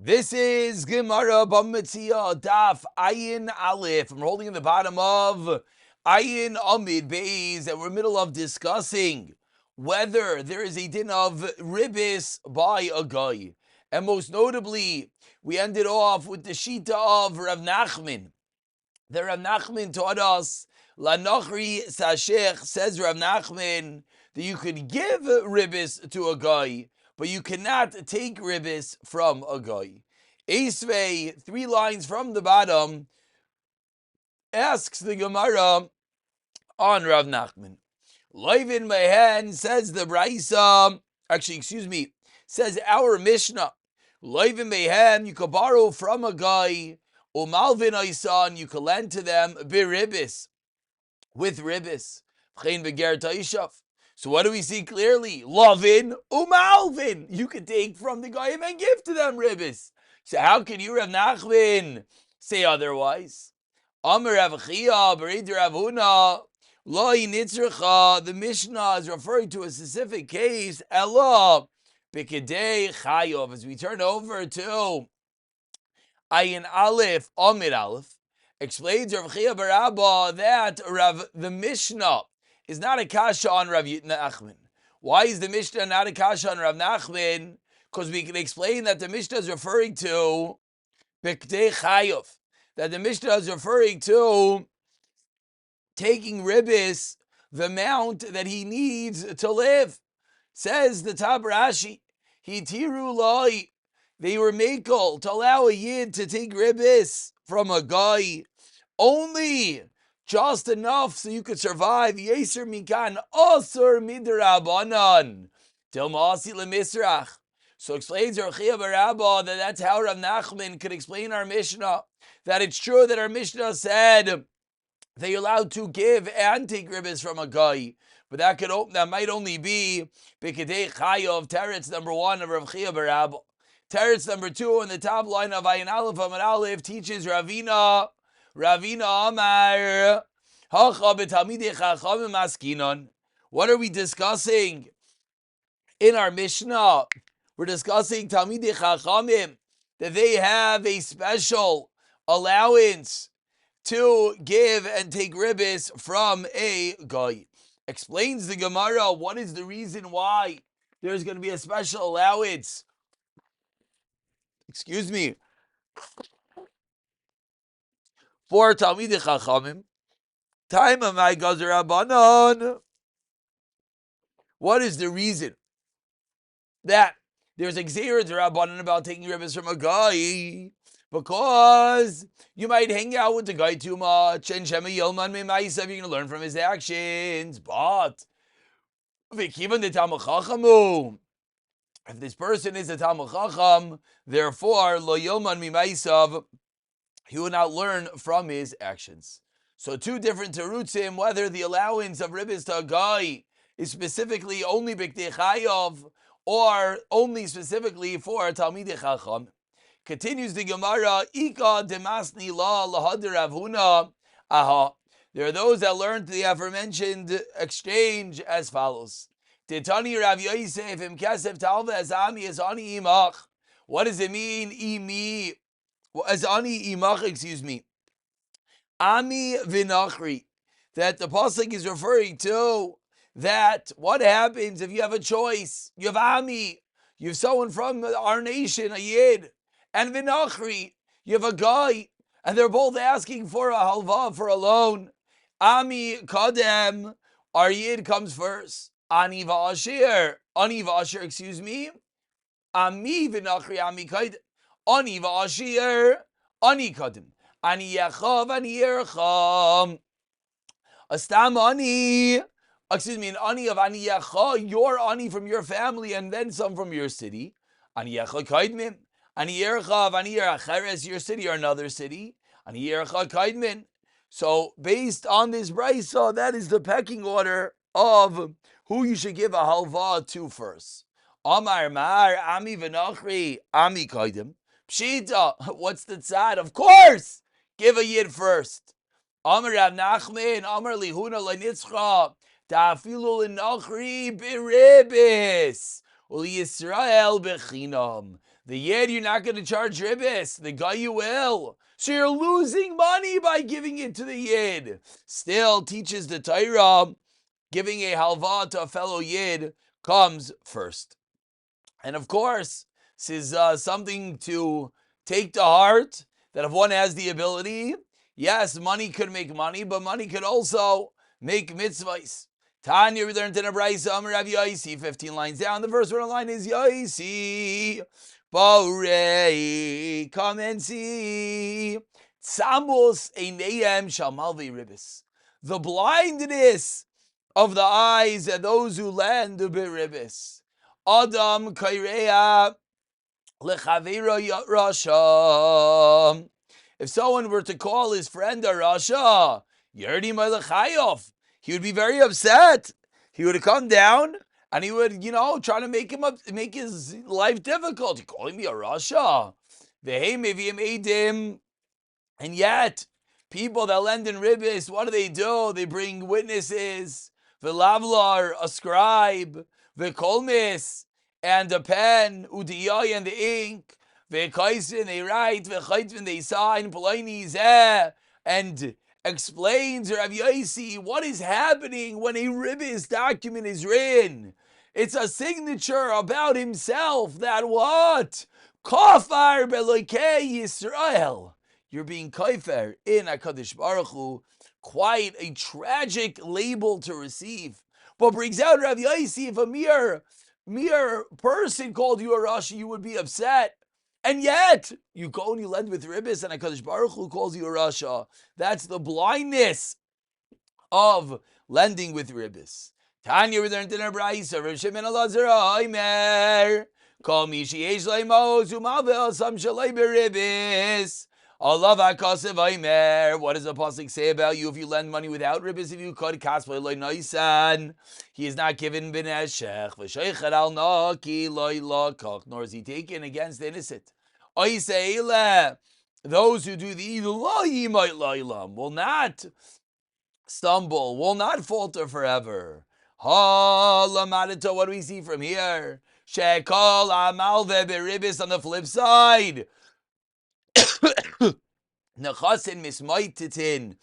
This is Gemara Metziah Daf Ayin Aleph. I'm holding in the bottom of Ayin Amid Beis, and we're in the middle of discussing whether there is a din of ribis by a guy. And most notably, we ended off with the Shita of Rav Nachman. The Rav Nachman taught us, La Nochri Sashech, says Rav Nachman, that you could give ribis to a guy, but you cannot take ribis from a guy. Esvei, 3 lines from the bottom, asks the Gemara on Rav Nachman. Loivin Mehen, says the Braisa, says our Mishnah. Loivin Mehen, you could borrow from a guy, Umalvin Aisan, you could lend to them, biribis, with ribis. So what do we see clearly? Lovin umalvin. You can take from the goyim and give to them ribis. So how can you, Rav Nachman, say otherwise? Amar Rav Chia, Berid Rav Huna, Loi Nitzrecha. The Mishnah is referring to a specific case. Ella B'kedei Chayov. As we turn over to Ayin Aleph, Amid Aleph, explains Rav Chia Barabba that the Mishnah is not a kasha on Rav Nachman. Why is the Mishnah not a kasha on Rav Nachman? Because we can explain that the Mishnah is referring to B'kedei Chayov, that the Mishnah is referring to taking ribis, the amount that he needs to live. Says the Tab Rashi, Hitiru Loi, they were makel to allow a yid to take ribis from a guy only just enough so you could survive. Yeser mikan osur midrabanan til maasi lemisrach. So explains Rav Chia Barabba that that's how Rav Nachman could explain our Mishnah. That it's true that our Mishnah said that you're allowed to give and take ribis from a guy, but that might only be b'kedei chayov. Teretz number 1 of Rav Chia Barabba. Teretz number 2 on the top line of Ayin Aleph Amar Aleph teaches Ravina Amar Hacha b'talmidei chachamim askinon. What are we discussing in our Mishnah? We're discussing Talmidei Chachamim, that they have a special allowance to give and take ribis from a guy. Explains the Gemara, what is the reason why there's going to be a special allowance? For Talmidei Chachamim. Time of my Gazer Rabbanon. What is the reason that there's a Gzeira Rabbanon about taking ribis from a guy? Because you might hang out with the guy too much, and Shema Yilman Meimaisa, you're going to learn from his actions. But if this person is a Talmud Chacham, therefore Lo Yilman Meimaisa, he will not learn from his actions. So 2 different terutzim, whether the allowance of ribis to a guy is specifically only b'kedei chayav or only specifically for Talmidei Chacham. Continues the Gemara, Ika demasni la lahadir Rav Huna. Aha. There are those that learned the aforementioned exchange as follows. Titani Rav Yosef im kesef talva as ami as ani imach. What does it mean? Imi as ani imach, Ami vinachri. That the pasuk is referring to that what happens if you have a choice? You have Ami, you have someone from our nation, a Yid, and Vinachri, you have a guy, and they're both asking for a halva, for a loan. Ami Kadem, our Yid comes first. Ani Va'ashir, Ami Vinachri, Ami Kadem. Ani Va'ashir, Ani Kadem. Ani Yechav, Ani Yercham. Astam Ani. An ani of ani yacha, your ani from your family, and then some from your city. Ani yacha kaidmin. Ani yercha of ani yeracheres, your city or another city. Ani yercha kaidmin. So based on this brisa, that is the pecking order of who you should give a halva to first. Amar mar ami v'nachri ami kaidim. Pshita, what's the tzad? Of course, give a yid first. Amar Rav Nachman, Amar lihuna le'nitzcha. Ta'afilu l'nachri b'ribis u'l'Yisrael b'chinam. The Yid, you're not going to charge ribbis. The guy, you will. So you're losing money by giving it to the Yid. Still teaches the Torah, giving a halva to a fellow Yid comes first. And of course, this is something to take to heart, that if one has the ability, yes, money could make money, but money could also make mitzvahs. Tanya, we learned in a brayso, Amar Rav Yosi, 15 lines down. The first one line is Yosi. Borei, come and see. Tzamos einayim shal malvei ribis. The blindness of the eyes and those who lend beribis. Adam kaireya lechavira rasha. If someone were to call his friend a rasha, yerdi malachayov, he would be very upset. He would come down and he would, try to make his life difficult. You're calling me a rasha. And yet, people that lend in ribis, what do? They bring witnesses, v'lavlar, a scribe, v'kolmis, and a pen, udiyay, and the ink, v'kaisin, they write, v'chaitvin, they sign, polaini zeh, and explains Rav Yosi what is happening when a ribis document is written. It's a signature about himself that what? Kafar beloikei Yisrael. You're being kaifer in HaKadosh Baruch Hu. Quite a tragic label to receive. But brings out Rav Yosi, if a mere person called you a Rashi, you would be upset. And yet, you go and you lend with ribis, and HaKadosh Baruch Hu calls you a Rasha. That's the blindness of lending with ribis. Tanya, we learned in our brayso, Rav Shimon Elazar Omer, Kol mi sheyesh leimos umavel sam shalei beribis. Allah v'akasev Omer. What does the pasuk say about you if you lend money without ribis? If you could kasvay loy noisan, he is not given bin eshech v'sheichet al naki loy lakach, nor is he taken against the innocent. Oiseile, those who do the evil will not stumble, will not falter forever. What do we see from here? Shekol amalve beribis. On the flip side, nechasin mismaititin,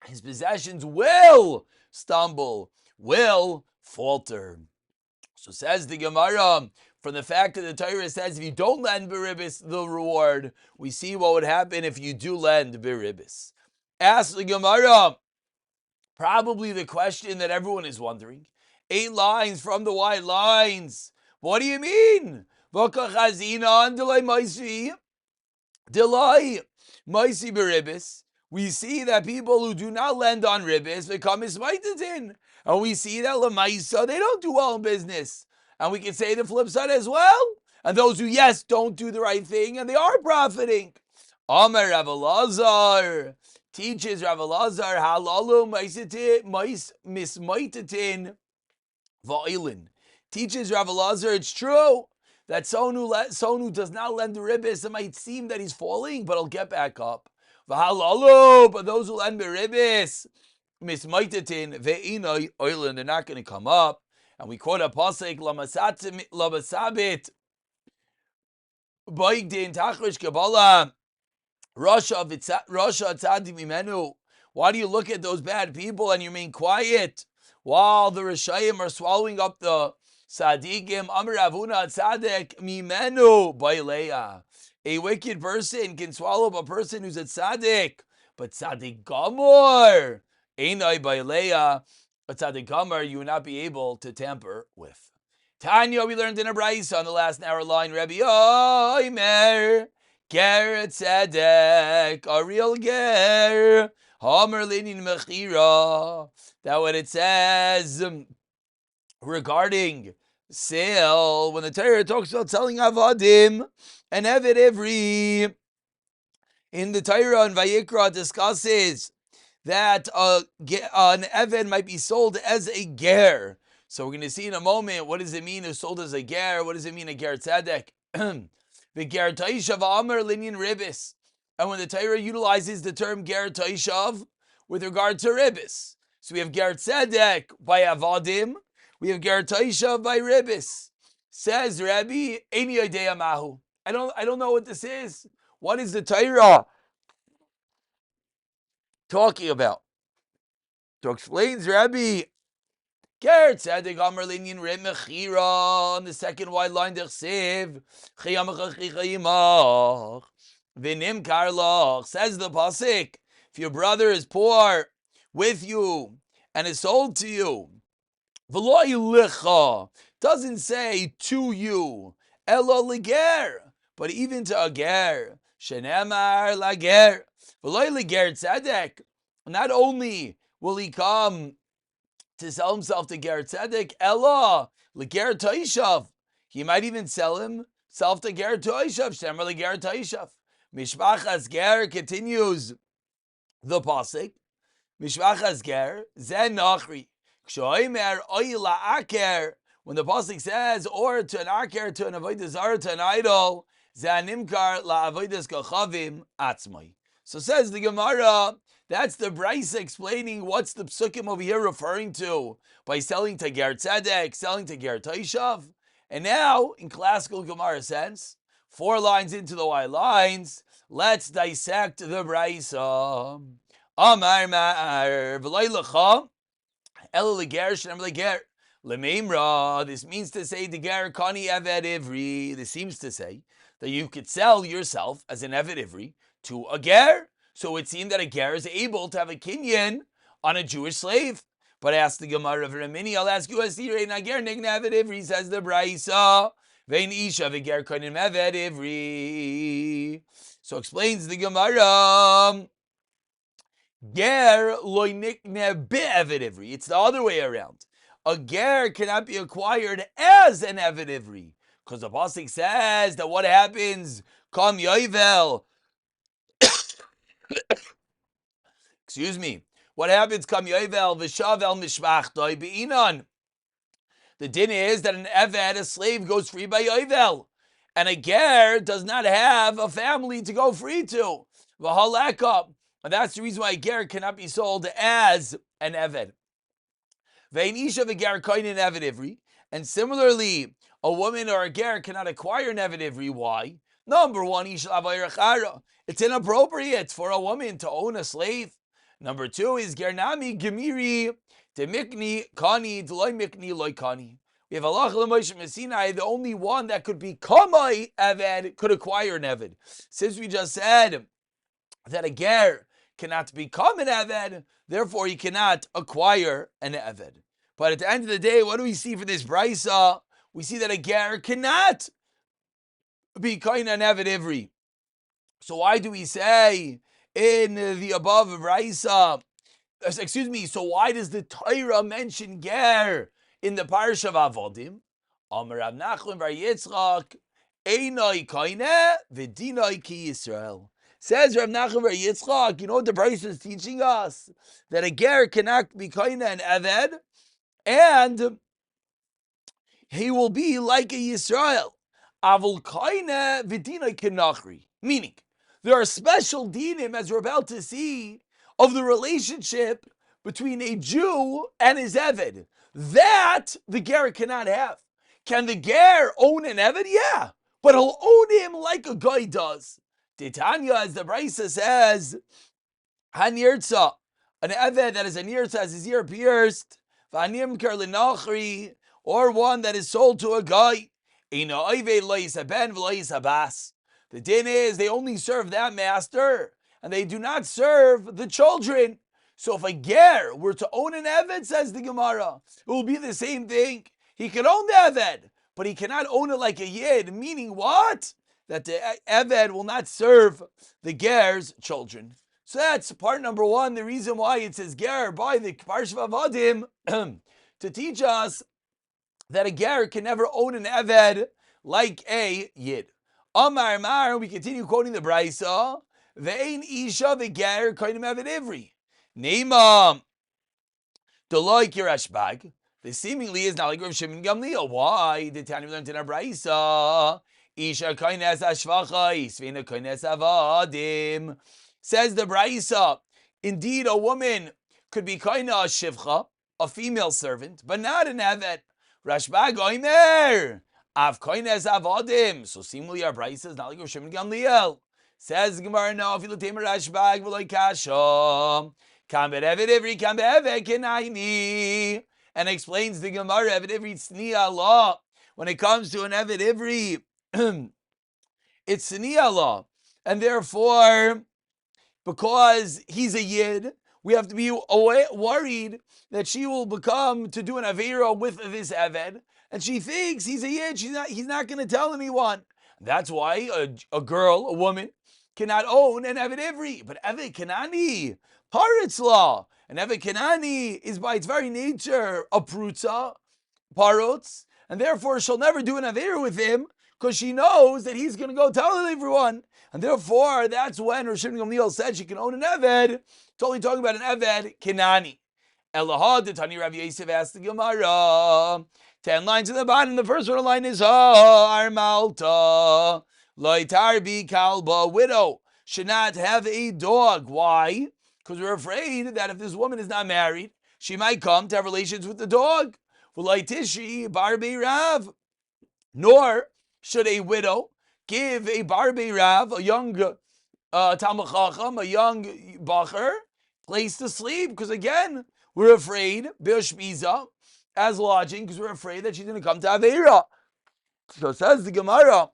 his possessions will stumble, will falter. So says the Gemara, from the fact that the Torah says if you don't lend beribis, the reward, we see what would happen if you do lend beribis. Ask the Gemara, probably the question that everyone is wondering. 8 lines from the white lines. What do you mean? Delay maisi beribis. We see that people who do not lend on ribis become ismaitatin. And we see that lemaisa, they don't do well in business. And we can say the flip side as well. And those who, yes, don't do the right thing, and they are profiting. Amar Rav Elazar teaches Rav Elazar halalu mismaitatin va'ilin. Teaches Rav Elazar it's true that someone who does not lend the ribis, it might seem that he's falling, but he'll get back up. V'halalu, but those who lend the ribis, mismaitatin ve'inoi oilin, they're not going to come up. And we quote a pasuk, lamasabit boigdin tachrish kabbalah Rasha tzadi mimenu. Why do you look at those bad people and you remain quiet while the Rishayim are swallowing up the Sadiqim? Amar Avuna tzadek mimenu baileya. A wicked person can swallow up a person who's a tzaddik, but tzaddik gamor einai baileya. A tzaddik gamor you will not be able to tamper with. Tanya, we learned in a brayso on the last narrow line, Rabbi Omer. Ger tzedek, a real ger, hamer linin mechira. That what it says regarding sale, when the Torah talks about selling avadim and eved ivri, in the Torah and Vayikra discusses that an eved might be sold as a ger. So we're going to see in a moment, what does it mean is sold as a ger? What does it mean a ger tzedek? The ger taishav amer linyan ribis. And when the Torah utilizes the term ger taishav with regard to ribis. So we have ger tzedek by avadim. We have ger taishav by ribis. Says Rabbi, Eini yodea mahu. I don't know what this is. What is the Torah talking about? So explains Rabbi Ger Tzedek Amar Linyan Re Mechira on the second wide line Dechsiv Chayamach Chayimach V'nim Karloch says the pasuk. If your brother is poor with you and is sold to you, V'lo Yilicha doesn't say to you, Elo Liger, but even to a ger. Shenemar Lager V'lo Liger Tzedek. Not only will he come to sell himself to Ger Tzedek, Ella, Leger Toishav. He might even sell himself to Ger Toishav, Shemer Leger Toishav. Mishpachas Ger continues the pasuk. Mishpachas Ger, Zen Nachri. Kshoimer Oila Aker. When the pasuk says, or to an Aker, to an Avodah Zarah, to an idol, Zanimkar La Avodas Kachavim Atzmai. So says the Gemara, that's the Brisa explaining what's the psukim over here referring to by selling to Ger Tzedek, selling to Ger Toishav. And now, in classical Gemara sense, 4 lines into the white lines, let's dissect the Brisa. Amar ma'ar v'loi lecha el leger shem leger lemeimra. This means to say the ger kani eved ivri. This seems to say that you could sell yourself as an eved ivri to a ger. So it seemed that a ger is able to have a kinyan on a Jewish slave. But ask the Gemara of Ramini, I'll ask you as Sirei Nager Nigna Eved Ivri, says the Brisa. Vein Isha Veger Konim Eved Ivri. So explains the Gemara. Ger loy nikne be'eved ivri. It's the other way around. A ger cannot be acquired as an eved ivri, because the pasuk says that what happens? Kam yovel. Excuse me. What happens? Kam yovel v'shavel mishpachtoi be'inan. The din is that an eved, a slave, goes free by yovel, and a ger does not have a family to go free to. V'halekah. And that's the reason why a ger cannot be sold as an eved. Vein isha v'ger koinin eved ivri. And similarly, a woman or a ger cannot acquire an eved ivri. Why? Number one, isha avayr. It's inappropriate for a woman to own a slave. Number two is gernami gemiri demikni kani deloy mikni loy kani. We have Allah Moshe Messinai, the only one that could become a eved, could acquire an eved. Since we just said that a ger cannot become an eved, therefore he cannot acquire an eved. But at the end of the day, what do we see for this brisa? We see that a ger cannot become an eved ivri. So why do we say in the above brisa? So why does the Torah mention ger in the parsha of Avodim? Amar Rav Nachman bar Yitzchak, Einoi koine v'dinoi ki Yisrael. Says Rav Nachman bar Yitzchak, you know what the Brisa is teaching us? That a ger cannot be koine an eved, and he will be like a Yisrael. Avul koine v'dinoi kenachri. Meaning, there are special dinim, as we're about to see, of the relationship between a Jew and his eved. That the ger cannot have. Can the ger own an eved? Yeah, but he'll own him like a guy does. Titania, as the Brisa says, Hanirtza, an eved that is a nirtza, has his ear pierced, Vanimker linachri, or one that is sold to a guy. Ina oive lo yisaben v'lo yisabas. The din is they only serve that master, and they do not serve the children. So if a ger were to own an eved, says the Gemara, it will be the same thing. He can own the eved, but he cannot own it like a yid. Meaning what? That the eved will not serve the ger's children. So that's part number one, the reason why it says ger by the Parsha of Avodim, to teach us that a ger can never own an eved like a yid. Amar Mar, we continue quoting the Brisa, Ve'ein isha v'ger koinim eved ivri. Neima Deloy Kirashbag. This seemingly is not like Rav Shimon Gamliel. Why? The Tanya learned in a Brisa. Isha koines ashvachais v'ina koines avadim. Says the Brisa. Indeed, a woman could be koina shivcha, a female servant, but not an eved. Rashbag oimer. Av koines avodim. So seemingly our Brisa is not like Rosh Gamliel. Says the Gemara, no, if you look at Rashbag, v'loy kasha, kam be'evet ivri, kam be'evet kenaini, and explains the Gemara, evet ivri tzniya law. When it comes to an evet ivri, it's tzniya law, and therefore, because he's a yid, we have to be worried that she will become to do an avera with this eved, and she thinks he's a yid. He's not going to tell anyone. That's why a girl, a woman, cannot own an eved ivri, but eved kanani, paritz law. An eved kanani is by its very nature a prutza, parotz, and therefore she'll never do an avera with him because she knows that he's going to go tell everyone. And therefore, that's when Rosh Gamliel said she can own an Eved. Totally talking about an Eved, Kinani. Elahad, the Tani Rav Yosef asked the Gemara. 10 lines in the bottom. The first one line is Armalta. Loitarbi Kalba. Widow should not have a dog. Why? Because we're afraid that if this woman is not married, she might come to have relations with the dog. V'loitishi Barbi Rav. Nor should a widow give a Barbi Rav, a young Talmud Chacham, a young Bacher, place to sleep, because again, we're afraid, Bishbiza, as lodging, because we're afraid that she's going to come to Aveira. So says the Gemara,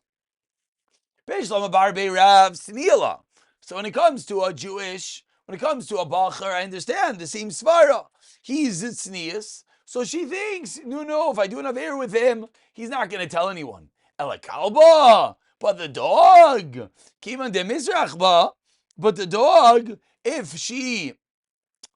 Bishlam Barbi Rav Snila. So when it comes to a Jewish, when it comes to a Bacher, I understand the same Svara. He's Tznius. So she thinks, no, if I do an Aveira with him, he's not going to tell anyone. Ela Kalba. But the dog, Kiman de Mizrachba, but the dog, if she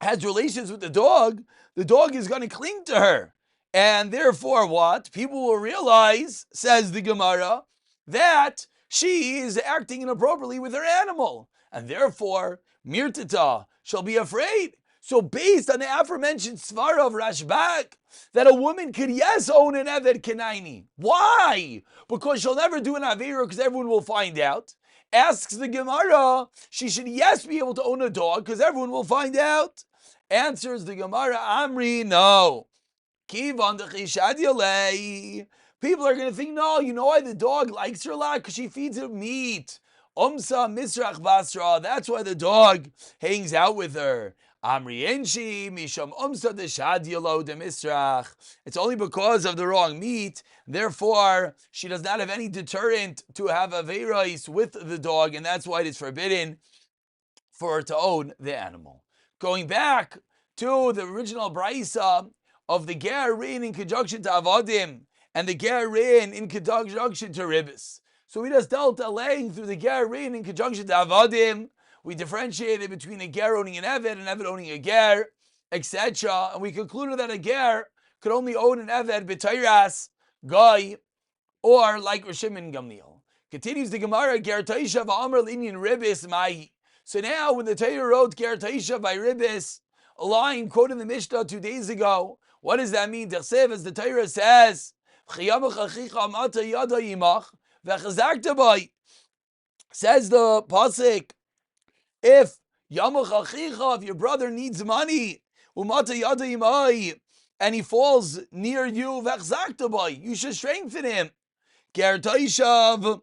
has relations with the dog is going to cling to her. And therefore what? People will realize, says the Gemara, that she is acting inappropriately with her animal. And therefore, Mirtata shall be afraid. So based on the aforementioned svara of Rashbak, that a woman could own an Eved Kenaini. Why? Because she'll never do an Avera because everyone will find out. Asks the Gemara, she should be able to own a dog because everyone will find out. Answers the Gemara, Amri, no. Kivan de Chishad Yalei. People are going to think, no, you know why the dog likes her a lot? Because she feeds her meat. Umsa Misrach Basra. That's why the dog hangs out with her. Amri Enshi, Misham Umsa de Shadiolo de Misrach. It's only because of the wrong meat. Therefore, she does not have any deterrent to have a veirais with the dog, and that's why it is forbidden for her to own the animal. Going back to the original Braisa of the Ger Rin in conjunction to Avodim and the Ger Rin in conjunction to Ribbis. So we just dealt a laying through the Ger Rin in conjunction to Avodim. We differentiated between a ger owning an Eved and Eved owning a ger, etc. And we concluded that a ger could only own an Eved b'tayras, guy, or like Rishim and Gamliel. Continues the Gemara, ger taisha v'amr l'inyan ribis mahi. So now when the Torah wrote ger taisha by ribis, a line quoted in the Mishnah 2 days ago, what does that mean? As the Torah says, says the pasuk, if your brother needs money, and he falls near you, you should strengthen him. Ger taishav,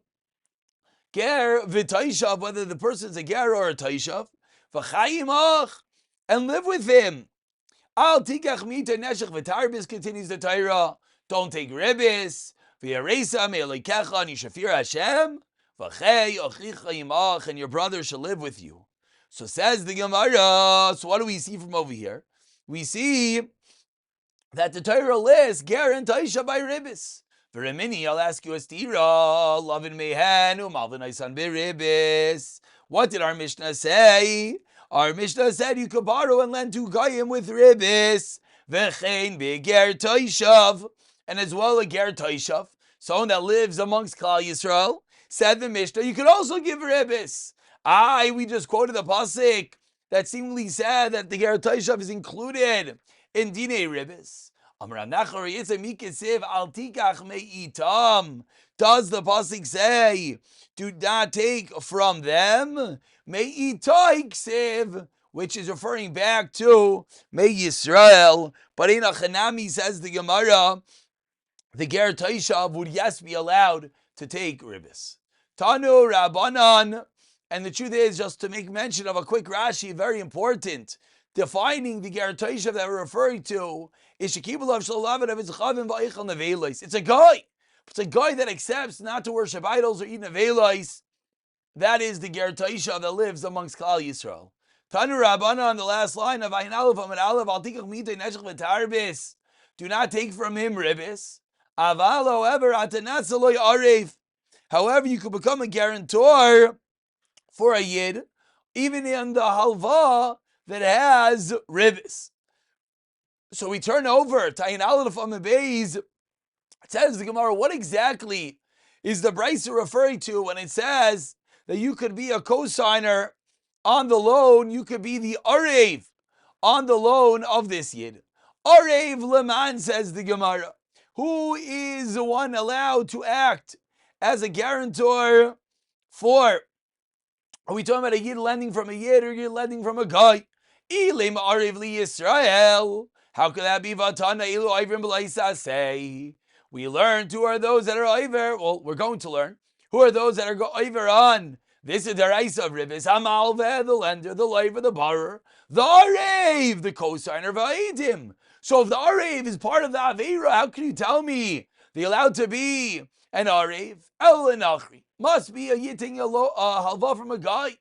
whether the person's a ger or a taishav, and live with him. Al tikach mita neshech v'tarbis, continues the Torah. Don't take ribis. V'yaresa me'elikecha and yishafir Hashem. V'chei ochicha yimach, and your brother shall live with you. So says the Gemara. So what do we see from over here? We see that the Torah lists ger and taisha by ribis. V'remini, I'll ask you a stira. Lavin mehen u'malvin aisan b'ribis. What did our Mishnah say? Our Mishnah said you could borrow and lend to Goyim with ribis, v'chein be'ger toishav, and as well a ger toishav, someone that lives amongst Klal Yisrael. Said the Mishnah, you could also give ribis. We just quoted the pasuk that seemingly said that the ger toishav is included in dinei ribis. Amar Nachor Yitzay Mikisiv al tikach me'itam. Does the pasuk say, do not take from them? Me'itaiksiv, which is referring back to May Yisrael. But in Achanami says the Gemara, the ger taishav would yes be allowed to take ribbis. Tanu Rabbanan, and the truth is, just to make mention of a quick Rashi, very important, defining the ger taishav that we're referring to is shekibulav shalavet of its chavim va'ichan nevelos. It's a guy. It's a guy that accepts not to worship idols or eat nevelos. That is the ger taishav that lives amongst Klal Yisrael. Tanu Rabbanan on the last line of Ayin Aleph Amid Aleph Al Tikach Mitay Neshech V'Tarbis. Do not take from him ribbis. Aval, however, Atanatsaloi Arev. However, you could become a guarantor for a yid, even in the halva that has ribbis. So we turn over to Ayin Aleph Amid Beis. It says the Gemara, what exactly is the Brisa referring to when it says that you could be a co-signer on the loan, you could be the Arev on the loan of this yid. Arev Leman, says the Gemara. Who is the one allowed to act as a guarantor for? Are we talking about a yid lending from a yid or a yid lending from a guy? Ilem Arev li Yisrael. How could that be? Vatana ilu Ivrim b'laisasei. We learned who are those that are over. Well, we're going to learn. Who are those that are over on? This is the Raisa of Ribbis. Hamalveh, the lender, the loiver, the borrower, the Arev, the co-signer, Va'idim. So if the Arev is part of the Aveira, how can you tell me they're allowed to be an Arev? El Nachri. Must be a Yiting halva from a guy.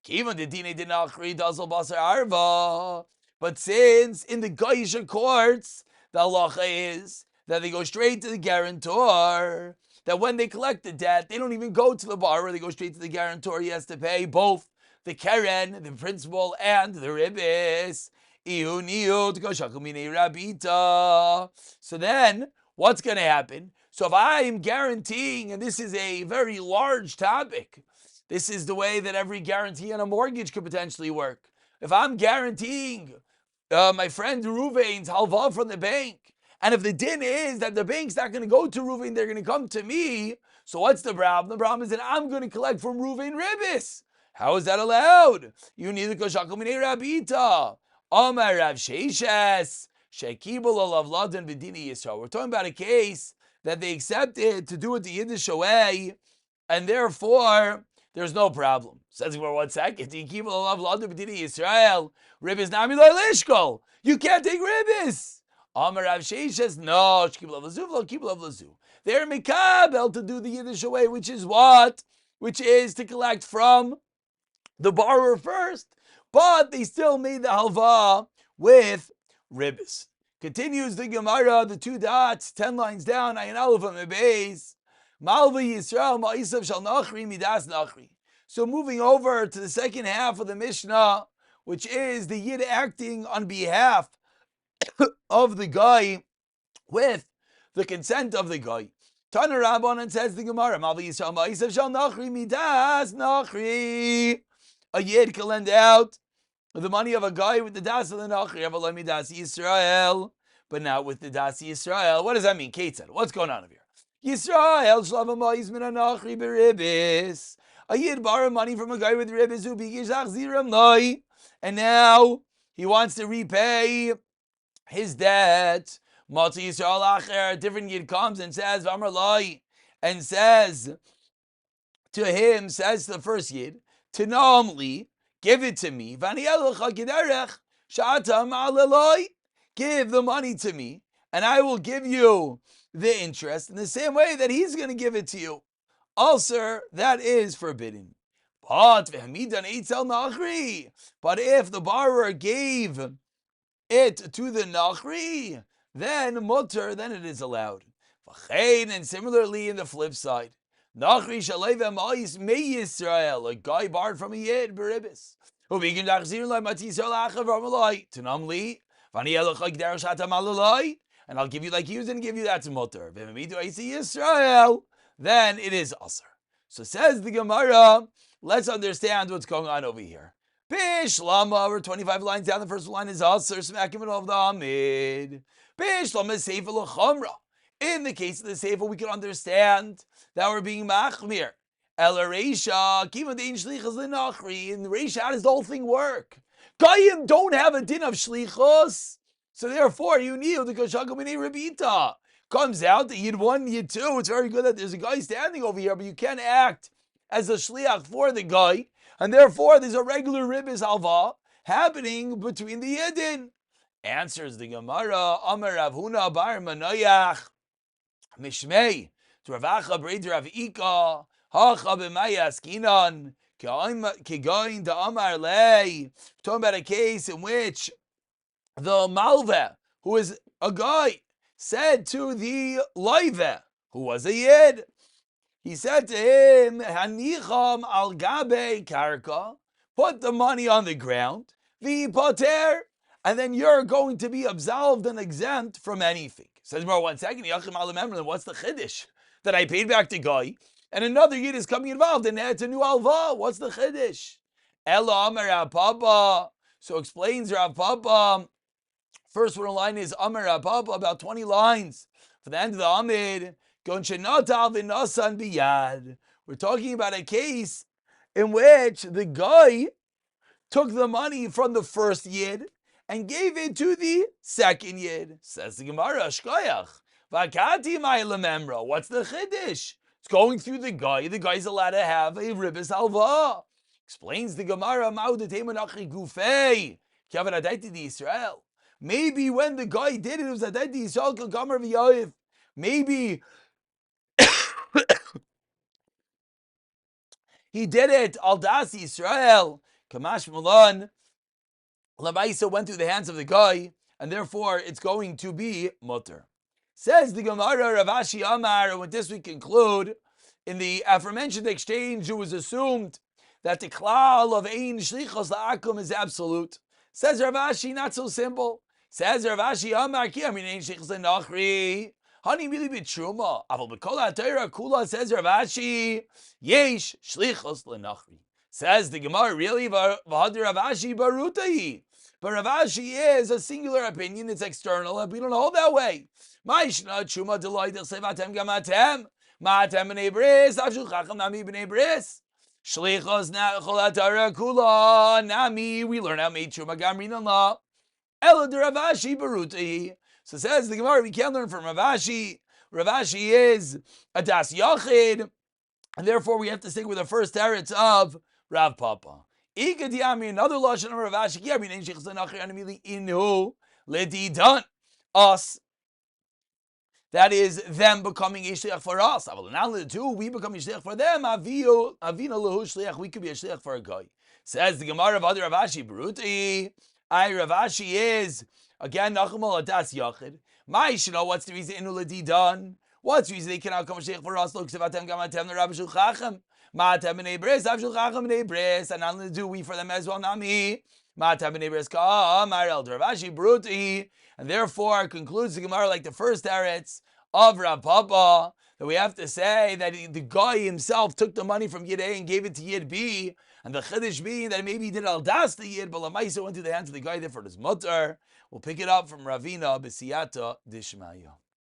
Kivan the Dine de Nachri, Dazel Basar Arva. But since in the Gaisha courts, the halacha is that they go straight to the guarantor, that when they collect the debt, they don't even go to the borrower, they go straight to the guarantor. He has to pay both the keren, the principal, and the ribbis. So then, what's going to happen? So if I'm guaranteeing, and this is a very large topic, this is the way that every guarantee on a mortgage could potentially work. If I'm guaranteeing my friend Ruvain's halva from the bank, and if the din is that the bank's not going to go to Ruvain, they're going to come to me. So what's the problem? The problem is that I'm going to collect from Ruvain ribbis. How is that allowed? You need to go shakumine rabita. Omar Rav Sheishes shekibul alav ladan v'dini Yisrael. We're talking about a case that they accepted to do it the Yiddish way, and therefore there's no problem. Says for 1 second. Yekibul alav ladan v'dini Yisrael. Ribbis nami lo lishkol. You can't take ribbis. Amar Rav Sheishes, no, they're mikabel to do the Yiddish way, which is what? Which is to collect from the borrower first, but they still made the halva with ribbis. Continues the Gemara, the 2 dots, 10 lines down, Ayin Aleph Amid Beis, Malva Yisrael Ma'isav Shal Nachri Midas Nachri. So moving over to the second half of the Mishnah, which is the Yid acting on behalf of the guy with the consent of the guy. Tana Rabbanan, says the Gemara, Malvi Yisrael Ma'isav Shal Nachri Midas Nachri. A Yid can lend out the money of a guy with the das of the Nachri, Avalai Midas Yisrael, but not with the das Yisrael. What does that mean? Kate said, what's going on over here? Yisrael Shlava Ma'iz Min Nachri Beribis. A Yid borrowed money from a guy with ribbis who bigish achziram noi, and now he wants to repay his debt. Matzi Yisrael Acher, a different Yid comes and says, V'amar Lai, and says to him, says to the first Yid, Tanamli, give it to me. Give the money to me, and I will give you the interest in the same way that he's going to give it to you. Also, that is forbidden. But if the borrower gave it to the Nachri, then mutter, then it is allowed. And similarly, in the flip side, Nachri Shaleva Ma'is Me Yisrael, a guy borrowed from a Yid, Beribis. Who begin Dachzir Lai Matisel Achav Ramalai, Tanamli, Vani Elachak Darashat Malalai, and I'll give you like he was going to give you that mutter. Vemidu I see Yisrael, then it is Asr. So says the Gemara, let's understand what's going on over here. Bish Lama, we're 25 lines down, the first line is Asr, smack him of the Amid. Bish Lama is Sefer L'Chamra. In the case of the Sefer, we can understand that we're being machmir. El Reisha, Kiva Dein Shlichas L'Nachri. In the Reisha, how does the whole thing work? Goyim don't have a din of Shlichos, so therefore you need to go Shakumini Rabita. Comes out that Yid 1, Yid 2, it's very good that there's a guy standing over here, but you can't act as a shliach for the guy, and therefore there's a regular ribis halva happening between the Yidin. Answers the Gemara, Amar Rav Huna bar Manoyach, Mishmei, to Rav Acha B'Reid Rav Ika, Hacha B'Maya Askinan, Kigoin to Amar Lei. Talking about a case in which the Malveh, who is a guy, said to the Loive, who was a Yid, he said to him, Hanicham al gabe karka, put the money on the ground, v'poter, and then you're going to be absolved and exempt from anything. Says more 1 second, Yachim al memran, what's the chiddush? That I paid back the guy, and another Yid is coming involved, and it's a new alva. What's the chiddush? Ela Amar Rav Papa. So explains Rav Papa. First one line is Amar Rav Papa, about 20 lines. For the end of the Amid, we're talking about a case in which the guy took the money from the first Yid and gave it to the second Yid. Says the Gemara, Shkoyach. Vakati ma'ila memra. What's the chiddush? It's going through the guy. The guy's allowed to have a ribis halva. Explains the Gemara, Israel. Maybe when the guy did it was Adai Yisrael Kagamar V'Yoyev. Maybe he did it al das Yisrael. Kamash Malan. Lamaisa went through the hands of the guy, and therefore it's going to be mutter. Says the Gemara, Rav Ashi Amar, and with this we conclude, in the aforementioned exchange, it was assumed that the klal of ein shlichos la'akum is absolute. Says Rav Ashi, not so simple. Says Rav Ashi Amar, ki amin ein shlichos la'nachri. Hani mili b'truma. Aval b'kol ha'torah kula, says Rav Ashi, yesh shlichos la'nachri. Says the Gemara, really? V'had Rav Ashi barutai. But Rav Ashi is a singular opinion, it's external, and we don't hold that way. Ma'ishna truma deloy d'sevatem gamatem. Ma'atem b'nei bris, avshul chacham nami b'nei bris. Shlichos na'chol ha'torah kula, nami, we learn how made truma gamrin Allah. Ela de Rav Ashi barutai. So says the Gemara, we can't learn from Rav Ashi. Rav Ashi is a das yachid, and therefore we have to stick with the first teretz of Rav Papa. Another lashon of Rav Ashi, inu us. That is them becoming a shliach for us. Not only the two, we become a shliach for them. Avina lehu shliach, we could be a shliach for a guy. Says the Gemara of other Rav Ashi, Baruti. Rav Ashi is again Nachamal Adas Yachid. What's the reason inu ledidan? What's the reason they cannot come a shliach for us? Look, sevatem gamatem the Rabbi Shulchachem. Ma'atem b'nei bris, avshul chacham b'nei bris, and not only do we for them as well, not me. Ma'atem b'nei bris ka'amar el Rav Ashi bruti, and therefore concludes the Gemara like the first eretz of Rav Papa, that we have to say that the guy himself took the money from Yid A and gave it to Yid B, and the chiddush being that maybe he did al das the Yid, but Lamaisa went to the hands of the guy, therefore it is mutter. We'll pick it up from Ravina b'siyata dishmaya.